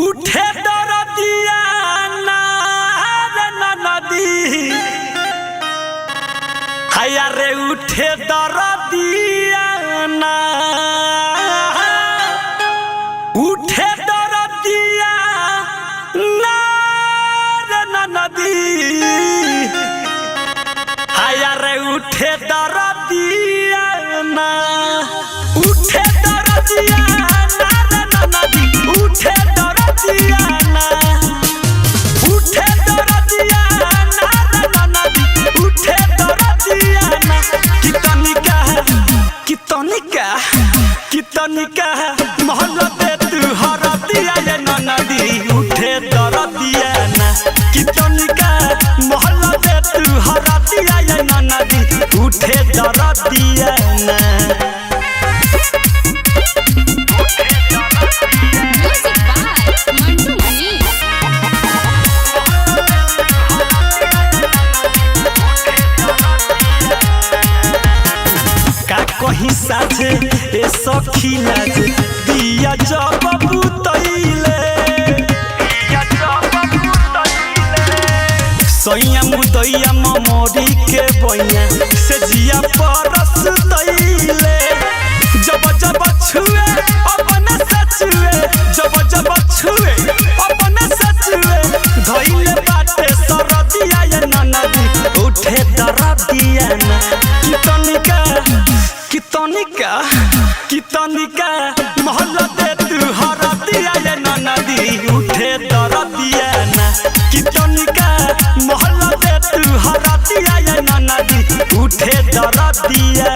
उठे दरदिया नदी हाया रे उठे दरदिया उठे दरदिया नदी हाया रे उठे दरदिया उठे दरदिया नदी उठे दरदिया उठे दरदिया नदी उठे दरदिया कितनिका महल दे तू हरदिया ये नदी उठे दरदिया कितनिका महल दे तू हरदिया ये नदी उठे दरदिया कहीं साथे ए सखी लाज दिया जब बुतैले सैया मुदैया ममोरी के बइया से जिया परस दैले जब जब छुए अपने सचुए जब जब छुए अपने सचुए धइले बाटे सरदिया ये नदी उठे दरदिया कितनिका महल दे तू हरदिया ये नदी उठे दरदिया कितनिका महल दे तू हरदिया ये नदी उठे दरदिया